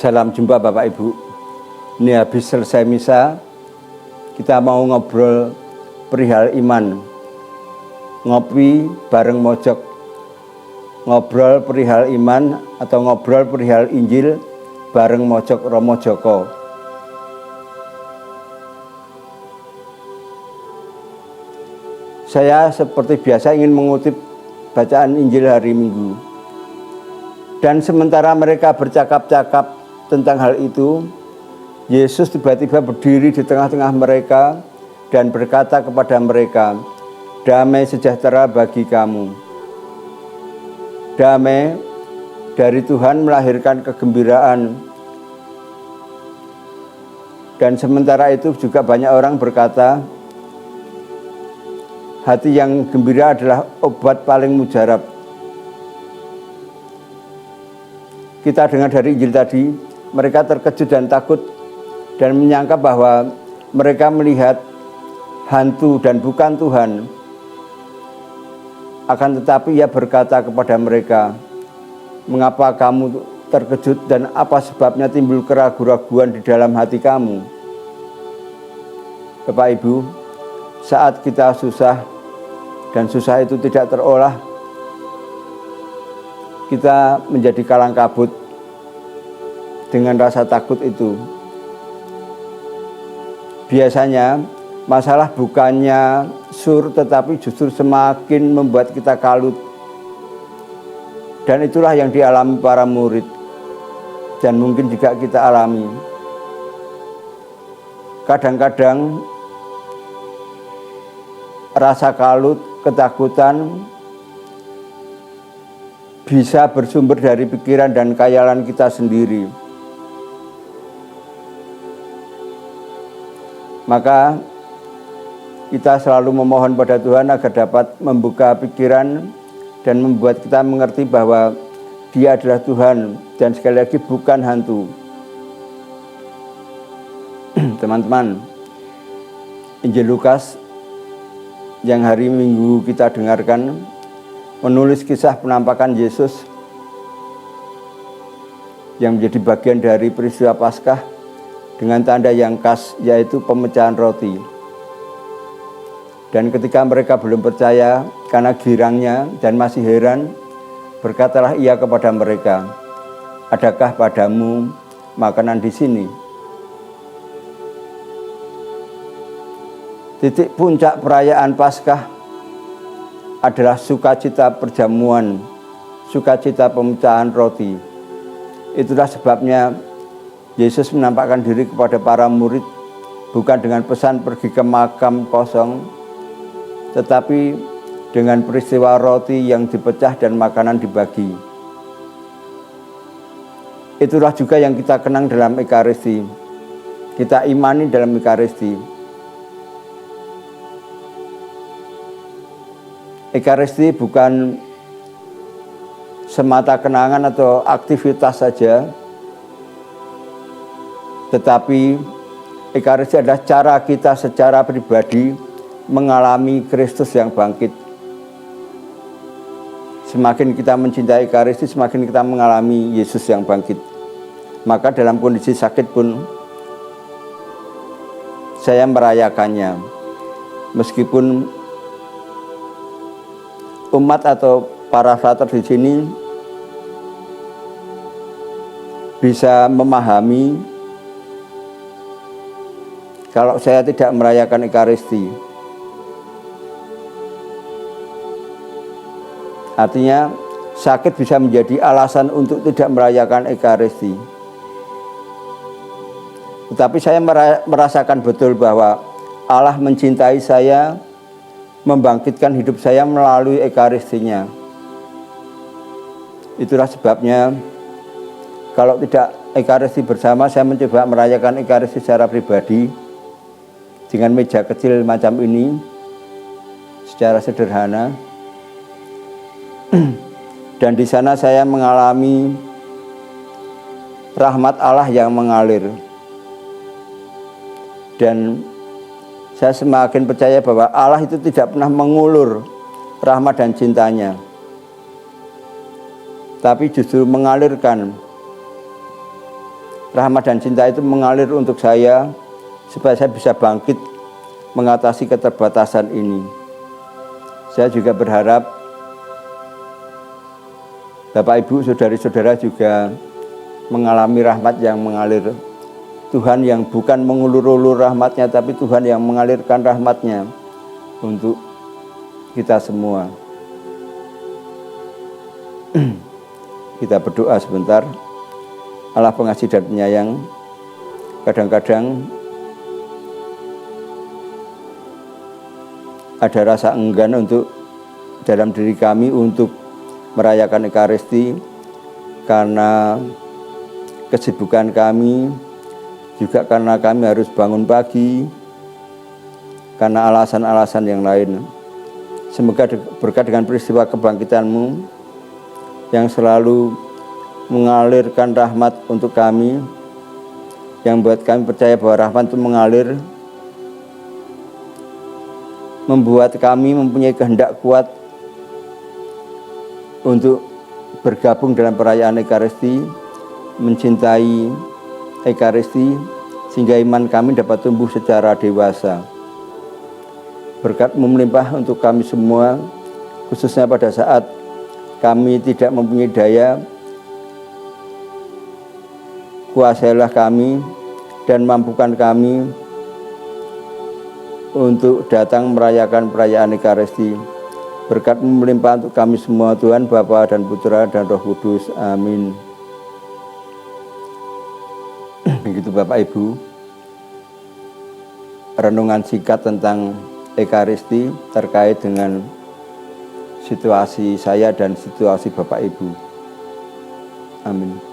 Salam jumpa Bapak Ibu. Ini habis selesai misa, kita mau ngobrol perihal iman. Ngopi bareng mojok. Ngobrol perihal iman atau ngobrol perihal Injil bareng mojok Romo Joko. Saya seperti biasa ingin mengutip bacaan Injil hari Minggu. Dan sementara mereka bercakap-cakap tentang hal itu, Yesus tiba-tiba berdiri di tengah-tengah mereka dan berkata kepada mereka, "Damai sejahtera bagi kamu." Damai dari Tuhan melahirkan kegembiraan. Dan sementara itu juga banyak orang berkata, hati yang gembira adalah obat paling mujarab. Kita dengar dari Injil tadi, mereka terkejut dan takut dan menyangka bahwa mereka melihat hantu dan bukan Tuhan. Akan tetapi Ia berkata kepada mereka, "Mengapa kamu terkejut dan apa sebabnya timbul keraguan-raguan di dalam hati kamu?" Bapak Ibu, saat kita susah dan susah itu tidak terolah, kita menjadi kalang kabut dengan rasa takut itu. Biasanya masalah bukannya sur tetapi justru semakin membuat kita kalut. Dan itulah yang dialami para murid dan mungkin juga kita alami. Kadang-kadang rasa kalut, ketakutan bisa bersumber dari pikiran dan khayalan kita sendiri. Maka kita selalu memohon pada Tuhan agar dapat membuka pikiran dan membuat kita mengerti bahwa Dia adalah Tuhan dan sekali lagi bukan hantu. Teman-teman, Injil Lukas yang hari Minggu kita dengarkan menulis kisah penampakan Yesus yang menjadi bagian dari peristiwa Paskah dengan tanda yang khas, yaitu pemecahan roti. Dan ketika mereka belum percaya karena girangnya dan masih heran, berkatalah Ia kepada mereka, "Adakah padamu makanan di sini?" Titik puncak perayaan Paskah adalah sukacita perjamuan, sukacita pemecahan roti. Itulah sebabnya Yesus menampakkan diri kepada para murid bukan dengan pesan pergi ke makam kosong, tetapi dengan peristiwa roti yang dipecah dan makanan dibagi. Itulah juga yang kita kenang dalam Ekaristi. Kita imani dalam Ekaristi. Ekaristi bukan semata kenangan atau aktivitas saja, tetapi Ekaristi adalah cara kita secara pribadi mengalami Kristus yang bangkit. Semakin kita mencintai Ekaristi, semakin kita mengalami Yesus yang bangkit. Maka dalam kondisi sakit pun saya merayakannya. Meskipun umat atau para frater di sini bisa memahami kalau saya tidak merayakan Ekaristi. Artinya sakit bisa menjadi alasan untuk tidak merayakan Ekaristi. Tetapi saya merasakan betul bahwa Allah mencintai saya, membangkitkan hidup saya melalui Ekaristinya. Itulah sebabnya kalau tidak Ekaristi bersama, saya mencoba merayakan Ekaristi secara pribadi dengan meja kecil macam ini, secara sederhana. Dan di sana saya mengalami rahmat Allah yang mengalir. Dan saya semakin percaya bahwa Allah itu tidak pernah mengulur rahmat dan cintanya, tapi justru mengalirkan rahmat dan cinta itu mengalir untuk saya supaya saya bisa bangkit mengatasi keterbatasan ini. Saya juga berharap Bapak Ibu, saudari-saudara juga mengalami rahmat yang mengalir. Tuhan yang bukan mengulur-ulur rahmatnya, tapi Tuhan yang mengalirkan rahmatnya untuk kita semua. Kita berdoa sebentar. Allah pengasih dan penyayang, kadang-kadang ada rasa enggan untuk dalam diri kami untuk merayakan Ekaristi karena kesibukan kami, juga karena kami harus bangun pagi, karena alasan-alasan yang lain. Semoga berkat dengan peristiwa kebangkitan-Mu yang selalu mengalirkan rahmat untuk kami, yang buat kami percaya bahwa rahmat itu mengalir, membuat kami mempunyai kehendak kuat untuk bergabung dalam perayaan Ekaristi, mencintai Ekaristi, sehingga iman kami dapat tumbuh secara dewasa. Berkat-Mu melimpah untuk kami semua, khususnya pada saat kami tidak mempunyai daya. Kuasailah kami dan mampukan kami untuk datang merayakan perayaan Ekaristi. Berkat-Mu melimpah untuk kami semua, Tuhan, Bapa dan Putra dan Roh Kudus. Amin. Begitu Bapak Ibu, renungan singkat tentang Ekaristi terkait dengan situasi saya dan situasi Bapak Ibu. Amin.